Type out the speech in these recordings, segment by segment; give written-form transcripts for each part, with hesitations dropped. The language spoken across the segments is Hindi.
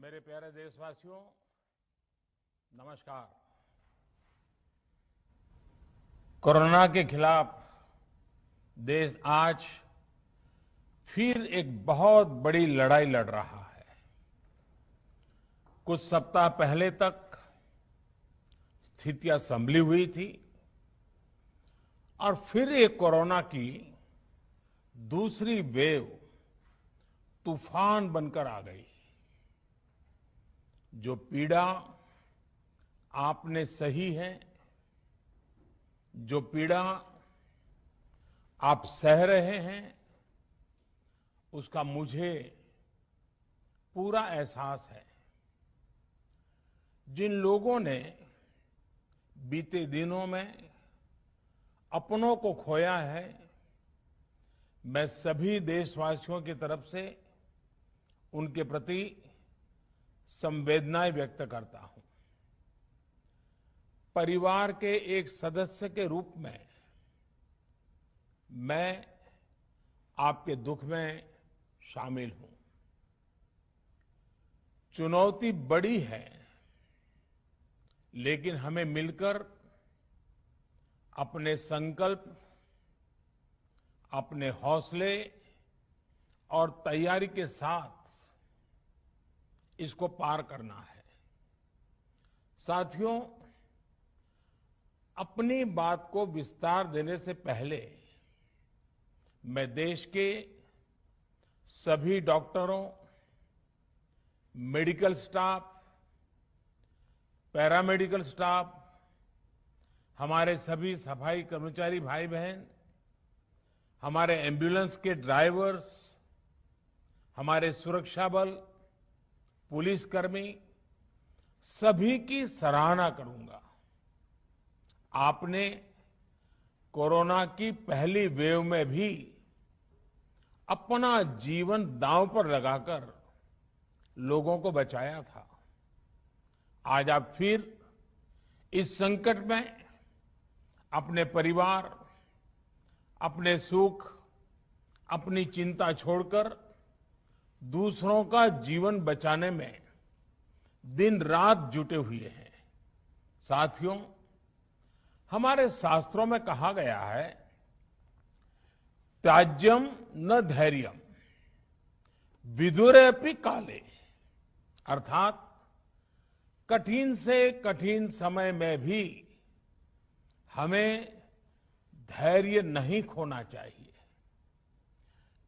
मेरे प्यारे देशवासियों, नमस्कार। कोरोना के खिलाफ देश आज फिर एक बहुत बड़ी लड़ाई लड़ रहा है। कुछ सप्ताह पहले तक स्थितियां संभली हुई थी और फिर एक कोरोना की दूसरी वेव तूफान बनकर आ गई। जो पीड़ा आपने सही है, जो पीड़ा आप सह रहे हैं, उसका मुझे पूरा एहसास है। जिन लोगों ने बीते दिनों में अपनों को खोया है, मैं सभी देशवासियों की तरफ से उनके प्रति संवेदनाएं व्यक्त करता हूं। परिवार के एक सदस्य के रूप में मैं आपके दुख में शामिल हूं। चुनौती बड़ी है, लेकिन हमें मिलकर अपने संकल्प, अपने हौसले और तैयारी के साथ इसको पार करना है। साथियों, अपनी बात को विस्तार देने से पहले मैं देश के सभी डॉक्टरों, मेडिकल स्टाफ, पैरामेडिकल स्टाफ, हमारे सभी सफाई कर्मचारी भाई बहन, हमारे एम्बुलेंस के ड्राइवर्स, हमारे सुरक्षा बल, पुलिसकर्मी, सभी की सराहना करूंगा। आपने कोरोना की पहली वेव में भी अपना जीवन दांव पर लगाकर लोगों को बचाया था। आज आप फिर इस संकट में अपने परिवार, अपने सुख, अपनी चिंता छोड़कर दूसरों का जीवन बचाने में दिन रात जुटे हुए हैं। साथियों, हमारे शास्त्रों में कहा गया है, त्याज्यम न धैर्यम विदुरेऽपि काले, अर्थात कठिन से कठिन समय में भी हमें धैर्य नहीं खोना चाहिए।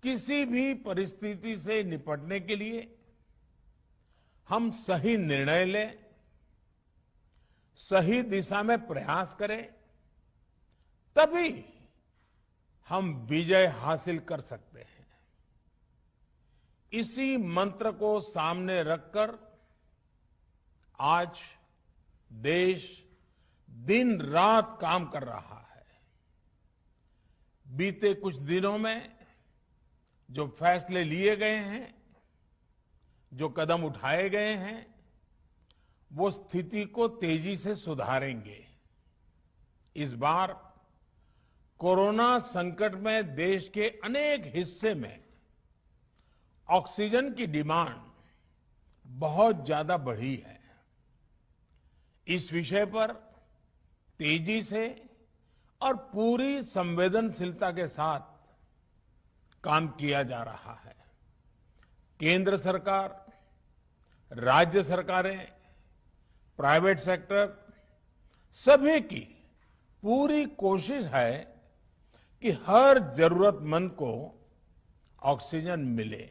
किसी भी परिस्थिति से निपटने के लिए हम सही निर्णय लें, सही दिशा में प्रयास करें, तभी हम विजय हासिल कर सकते हैं। इसी मंत्र को सामने रखकर आज देश दिन रात काम कर रहा है। बीते कुछ दिनों में जो फैसले लिए गए हैं, जो कदम उठाए गए हैं, वो स्थिति को तेजी से सुधारेंगे। इस बार कोरोना संकट में देश के अनेक हिस्से में ऑक्सीजन की डिमांड बहुत ज्यादा बढ़ी है। इस विषय पर तेजी से और पूरी संवेदनशीलता के साथ काम किया जा रहा है। केंद्र सरकार, राज्य सरकारें, प्राइवेट सेक्टर, सभी की पूरी कोशिश है कि हर जरूरतमंद को ऑक्सीजन मिले।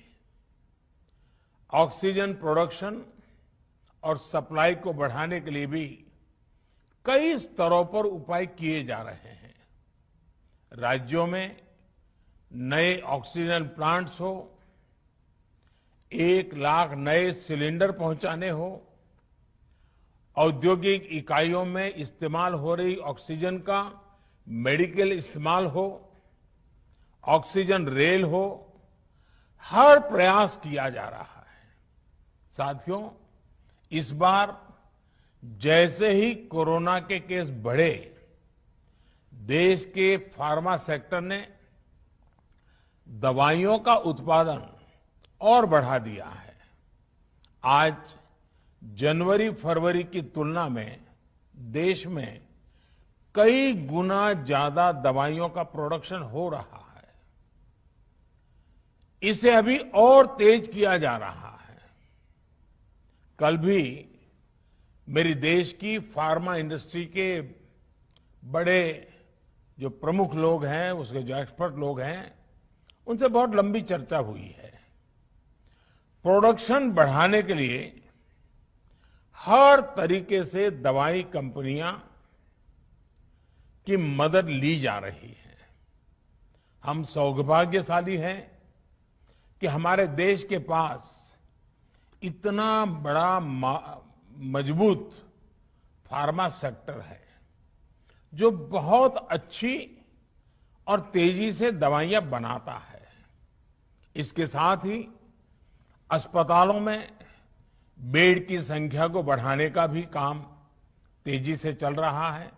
ऑक्सीजन प्रोडक्शन और सप्लाई को बढ़ाने के लिए भी कई स्तरों पर उपाय किए जा रहे हैं। राज्यों में नए ऑक्सीजन प्लांट्स हो, 1 लाख नए सिलेंडर पहुंचाने हो, औद्योगिक इकाइयों में इस्तेमाल हो रही ऑक्सीजन का मेडिकल इस्तेमाल हो, ऑक्सीजन रेल हो, हर प्रयास किया जा रहा है। साथियों, इस बार जैसे ही कोरोना के केस बढ़े, देश के फार्मा सेक्टर ने दवाइयों का उत्पादन और बढ़ा दिया है। आज जनवरी फरवरी की तुलना में देश में कई गुना ज्यादा दवाइयों का प्रोडक्शन हो रहा है। इसे अभी और तेज किया जा रहा है। कल भी मेरी देश की फार्मा इंडस्ट्री के बड़े जो प्रमुख लोग हैं, उसके जो एक्सपर्ट लोग हैं, उनसे बहुत लंबी चर्चा हुई है। प्रोडक्शन बढ़ाने के लिए हर तरीके से दवाई कंपनियां की मदद ली जा रही है। हम सौभाग्यशाली हैं कि हमारे देश के पास इतना बड़ा मजबूत फार्मा सेक्टर है जो बहुत अच्छी और तेजी से दवाइयां बनाता है। इसके साथ ही अस्पतालों में बेड की संख्या को बढ़ाने का भी काम तेजी से चल रहा है।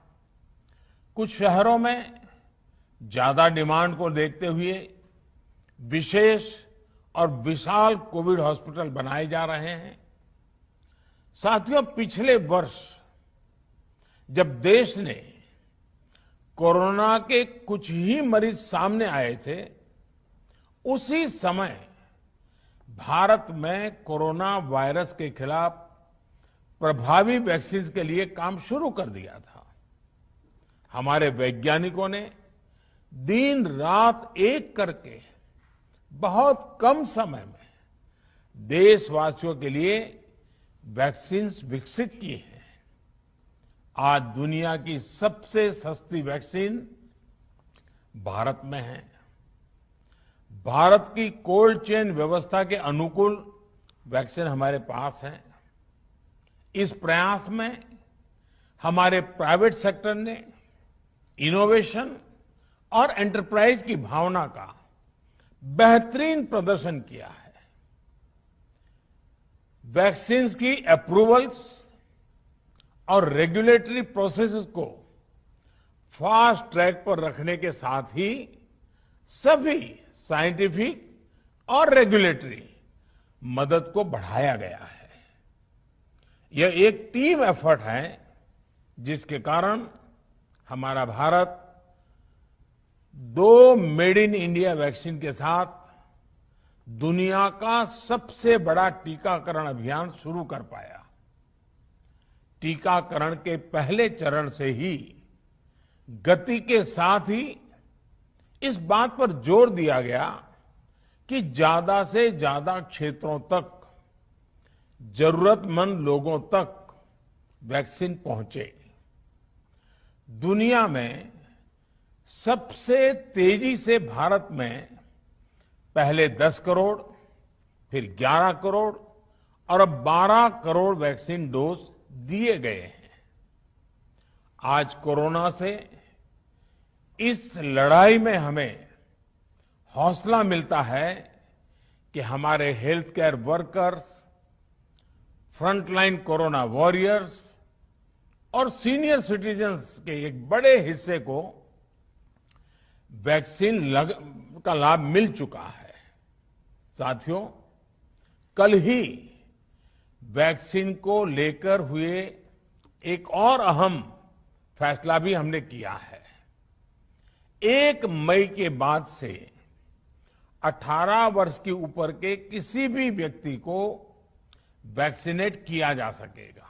कुछ शहरों में ज्यादा डिमांड को देखते हुए विशेष और विशाल कोविड हॉस्पिटल बनाए जा रहे हैं। साथियों, पिछले वर्ष जब देश ने कोरोना के कुछ ही मरीज सामने आए थे, उसी समय भारत में कोरोना वायरस के खिलाफ प्रभावी वैक्सीन के लिए काम शुरू कर दिया था। हमारे वैज्ञानिकों ने दिन रात एक करके बहुत कम समय में देशवासियों के लिए वैक्सीन विकसित की है। आज दुनिया की सबसे सस्ती वैक्सीन भारत में है। भारत की कोल्ड चेन व्यवस्था के अनुकूल वैक्सीन हमारे पास है। इस प्रयास में हमारे प्राइवेट सेक्टर ने इनोवेशन और एंटरप्राइज की भावना का बेहतरीन प्रदर्शन किया है। वैक्सीन्स की अप्रूवल्स और रेगुलेटरी प्रोसेसेस को फास्ट ट्रैक पर रखने के साथ ही सभी साइंटिफिक और रेगुलेटरी मदद को बढ़ाया गया है। यह एक टीम एफर्ट है जिसके कारण हमारा Bharat 2 made in India vaccine के साथ दुनिया का सबसे बड़ा टीकाकरण अभियान शुरू कर पाया। टीकाकरण के पहले चरण से ही गति के साथ ही इस बात पर जोर दिया गया कि ज्यादा से ज्यादा क्षेत्रों तक, जरूरतमंद लोगों तक वैक्सीन पहुंचे। दुनिया में सबसे तेजी से भारत में पहले 10 करोड़, फिर 11 करोड़ और अब 12 करोड़ वैक्सीन डोज दिए गए हैं। आज कोरोना से इस लड़ाई में हमें हौसला मिलता है कि हमारे health care workers, frontline corona warriors और सीनियर सिटीजन्स के एक बड़े हिस्से को वैक्सीन का लाभ मिल चुका है। साथियों, कल ही वैक्सीन को लेकर हुए एक और अहम फैसला भी हमने किया है। 1 मई के बाद से 18 वर्ष के ऊपर के किसी भी व्यक्ति को वैक्सीनेट किया जा सकेगा।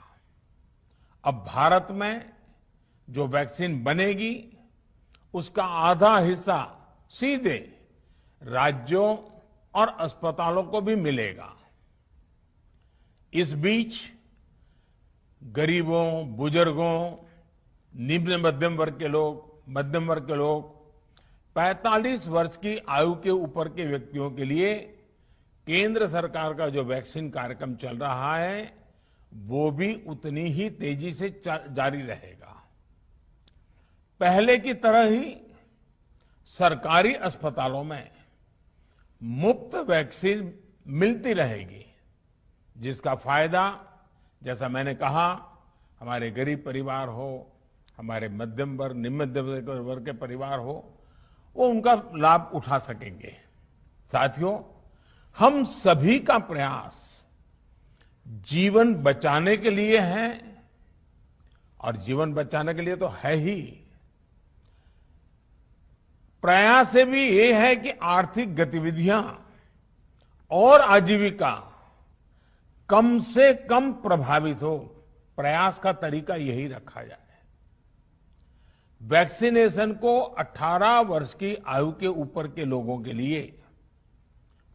अब भारत में जो वैक्सीन बनेगी उसका आधा हिस्सा सीधे राज्यों और अस्पतालों को भी मिलेगा। इस बीच गरीबों, बुजुर्गों, निम्न मध्यम वर्ग के लोग 45 वर्ष की आयु के ऊपर के व्यक्तियों के लिए केंद्र सरकार का जो वैक्सीन कार्यक्रम चल रहा है वो भी उतनी ही तेजी से जारी रहेगा। पहले की तरह ही सरकारी अस्पतालों में मुफ्त वैक्सीन मिलती रहेगी, जिसका फायदा, जैसा मैंने कहा, हमारे गरीब परिवार हो, हमारे मध्यम वर्ग, निम्न मध्यम वर्ग के परिवार हो, वो उनका लाभ उठा सकेंगे। साथियों, हम सभी का प्रयास जीवन बचाने के लिए है, और जीवन बचाने के लिए तो है ही, प्रयास से भी ये है कि आर्थिक गतिविधियां और आजीविका कम से कम प्रभावित हो। प्रयास का तरीका यही रखा जाए। वैक्सीनेशन को 18 वर्ष की आयु के ऊपर के लोगों के लिए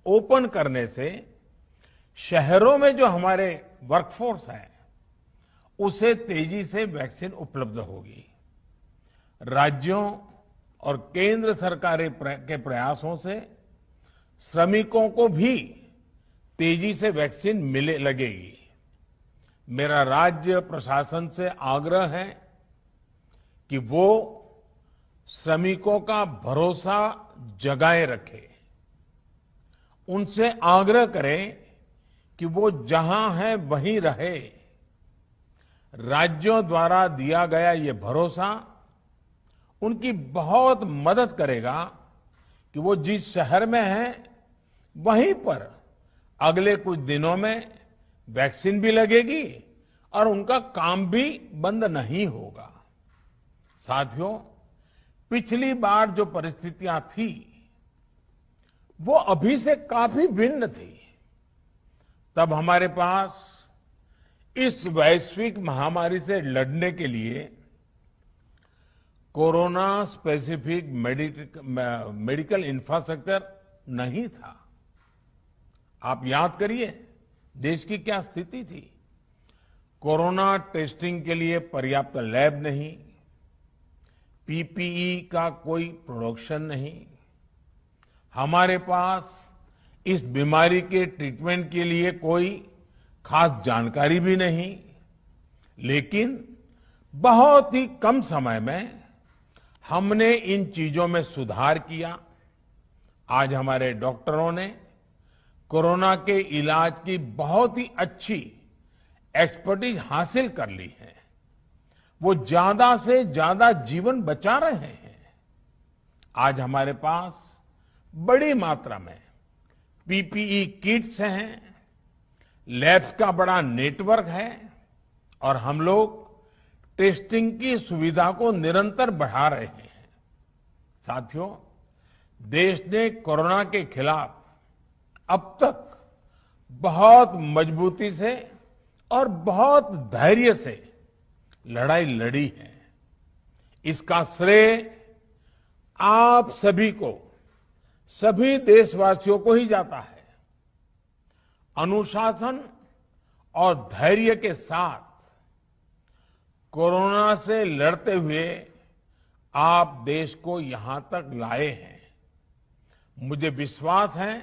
ओपन करने से शहरों में जो हमारे वर्कफोर्स है उसे तेजी से वैक्सीन उपलब्ध होगी। राज्यों और केंद्र सरकार के प्रयासों से श्रमिकों को भी तेजी से वैक्सीन मिले लगेगी। मेरा राज्य प्रशासन से आग्रह है कि वो श्रमिकों का भरोसा जगाए रखे। उनसे आग्रह करें कि वो जहां है वहीं रहे। राज्यों द्वारा दिया गया ये भरोसा उनकी बहुत मदद करेगा कि वो जिस शहर में हैं वहीं पर अगले कुछ दिनों में वैक्सीन भी लगेगी और उनका काम भी बंद नहीं होगा। साथियों, पिछली बार जो परिस्थितियां थी वो अभी से काफी भिन्न थी। तब हमारे पास इस वैश्विक महामारी से लड़ने के लिए कोरोना स्पेसिफिक मेडिकल इंफ्रास्ट्रक्चर नहीं था। आप याद करिए देश की क्या स्थिति थी। कोरोना टेस्टिंग के लिए पर्याप्त लैब नहीं, पीपीई का कोई प्रोडक्शन नहीं, हमारे पास इस बीमारी के ट्रीटमेंट के लिए कोई खास जानकारी भी नहीं। लेकिन बहुत ही कम समय में हमने इन चीजों में सुधार किया। आज हमारे डॉक्टरों ने कोरोना के इलाज की बहुत ही अच्छी एक्सपर्टीज हासिल कर ली है। वो ज्यादा से ज्यादा जीवन बचा रहे हैं। आज हमारे पास बड़ी मात्रा में पीपीई किट्स हैं, लैब्स का बड़ा नेटवर्क है और हम लोग टेस्टिंग की सुविधा को निरंतर बढ़ा रहे हैं। साथियों, देश ने कोरोना के खिलाफ अब तक बहुत मजबूती से और बहुत धैर्य से लड़ाई लड़ी है। इसका श्रेय आप सभी को, सभी देशवासियों को ही जाता है। अनुशासन और धैर्य के साथ कोरोना से लड़ते हुए आप देश को यहां तक लाए हैं। मुझे विश्वास है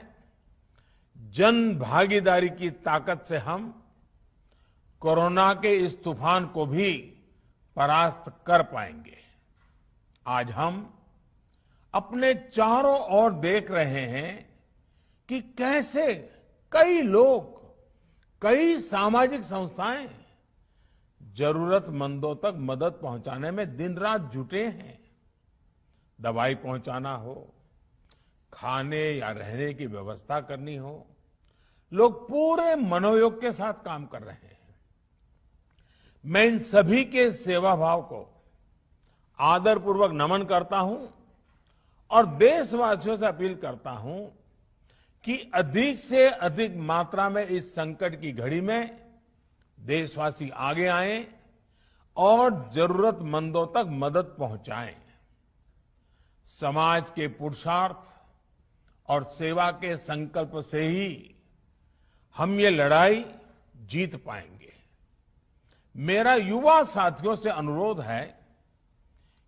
जन भागीदारी की ताकत से हम कोरोना के इस तूफान को भी परास्त कर पाएंगे। आज हम अपने चारों ओर देख रहे हैं कि कैसे कई लोग, कई सामाजिक संस्थाएं जरूरतमंदों तक मदद पहुंचाने में दिन रात जुटे हैं। दवाई पहुंचाना हो, खाने या रहने की व्यवस्था करनी हो, लोग पूरे मनोयोग के साथ काम कर रहे हैं। मैं इन सभी के सेवा भाव को आदरपूर्वक नमन करता हूं और देशवासियों से अपील करता हूं कि अधिक से अधिक मात्रा में इस संकट की घड़ी में देशवासी आगे आएं और जरूरतमंदों तक मदद पहुंचाएं। समाज के पुरुषार्थ और सेवा के संकल्प से ही हम ये लड़ाई जीत पाएंगे। मेरा युवा साथियों से अनुरोध है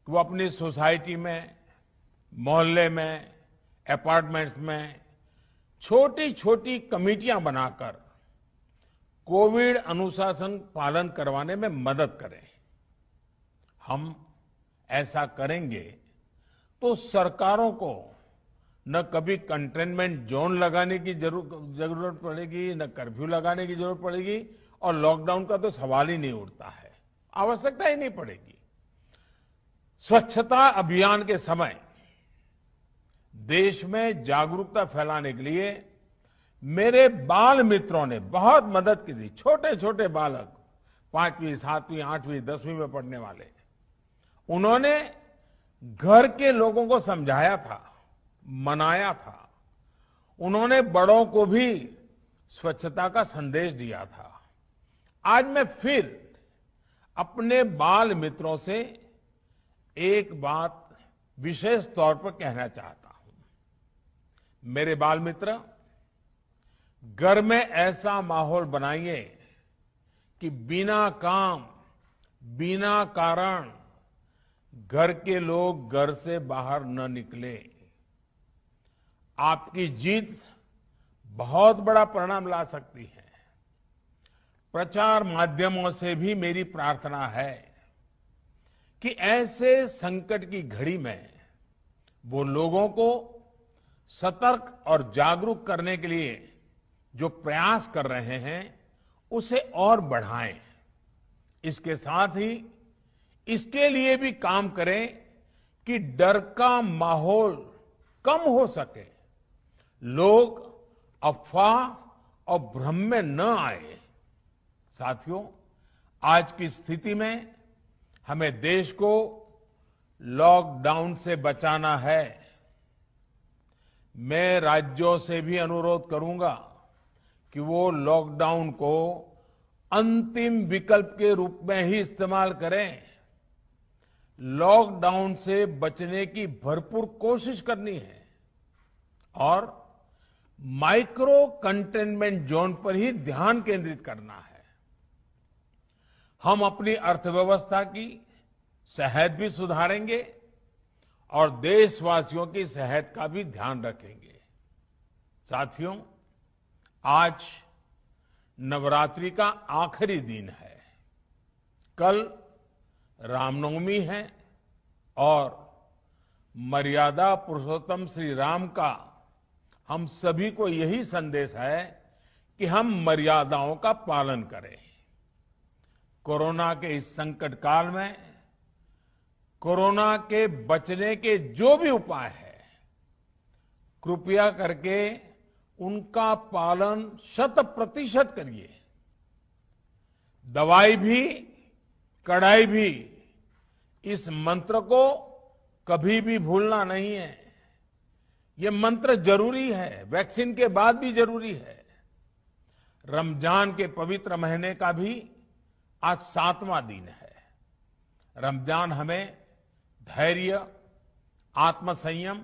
कि वो अपनी सोसाइटी में, मोहल्ले में, अपार्टमेंट्स में छोटी छोटी कमेटियां बनाकर कोविड अनुशासन पालन करवाने में मदद करें। हम ऐसा करेंगे तो सरकारों को न कभी कंटेनमेंट जोन लगाने की जरूरत पड़ेगी, न कर्फ्यू लगाने की जरूरत पड़ेगी और लॉकडाउन का तो सवाल ही नहीं उठता है, आवश्यकता ही नहीं पड़ेगी। स्वच्छता अभियान के समय देश में जागरूकता फैलाने के लिए मेरे बाल मित्रों ने बहुत मदद की थी। छोटे छोटे बालक 5वीं, 7वीं, 8वीं, 10वीं में पढ़ने वाले, उन्होंने घर के लोगों को समझाया था, मनाया था। उन्होंने बड़ों को भी स्वच्छता का संदेश दिया था। आज मैं फिर अपने बाल मित्रों से एक बात विशेष तौर पर कहना चाहता हूं। मेरे बाल मित्र, घर में ऐसा माहौल बनाइए कि बिना काम, बिना कारण घर के लोग घर से बाहर न निकले। आपकी जीत बहुत बड़ा परिणाम ला सकती है। प्रचार माध्यमों से भी मेरी प्रार्थना है कि ऐसे संकट की घड़ी में वो लोगों को सतर्क और जागरूक करने के लिए जो प्रयास कर रहे हैं उसे और बढ़ाएं। इसके साथ ही इसके लिए भी काम करें कि डर का माहौल कम हो सके, लोग अफवाह और भ्रम में न आए। साथियों, आज की स्थिति में हमें देश को लॉकडाउन से बचाना है। मैं राज्यों से भी अनुरोध करूंगा कि वो लॉकडाउन को अंतिम विकल्प के रूप में ही इस्तेमाल करें। लॉकडाउन से बचने की भरपूर कोशिश करनी है और माइक्रो कंटेनमेंट जोन पर ही ध्यान केंद्रित करना है। हम अपनी अर्थव्यवस्था की सेहत भी सुधारेंगे और देशवासियों की सेहत का भी ध्यान रखेंगे। साथियों, आज नवरात्रि का आखिरी दिन है। कल रामनवमी है और मर्यादा पुरुषोत्तम श्री राम का हम सभी को यही संदेश है कि हम मर्यादाओं का पालन करें। कोरोना के इस संकट काल में कोरोना के बचने के जो भी उपाय है, कृपया करके उनका पालन 100% करिए। दवाई भी, कड़ाई भी, इस मंत्र को कभी भी भूलना नहीं है। ये मंत्र जरूरी है, वैक्सीन के बाद भी जरूरी है। रमजान के पवित्र महीने का भी आज 7वां दिन है। रमजान हमें धैर्य, आत्मसंयम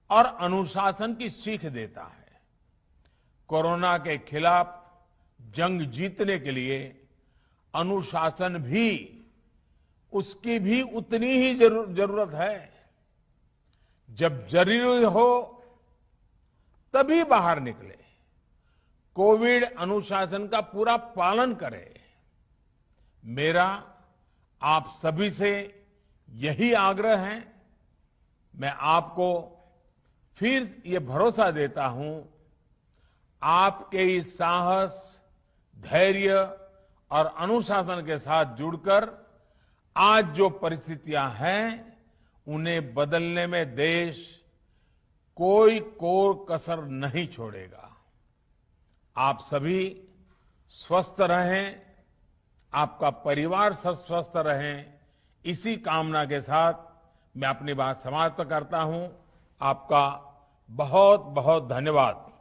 और अनुशासन की सीख देता है। कोरोना के खिलाफ जंग जीतने के लिए अनुशासन भी, उसकी भी उतनी ही जरूरत है। जब जरूरी हो तभी बाहर निकले। कोविड अनुशासन का पूरा पालन करें। मेरा आप सभी से यही आग्रह है। मैं आपको फिर ये भरोसा देता हूं, आपके इस साहस, धैर्य और अनुशासन के साथ जुड़कर आज जो परिस्थितियां हैं उन्हें बदलने में देश कोई कोर कसर नहीं छोड़ेगा। आप सभी स्वस्थ रहें, आपका परिवार सब स्वस्थ रहें, इसी कामना के साथ मैं अपनी बात समाप्त करता हूं। आपका बहुत बहुत धन्यवाद।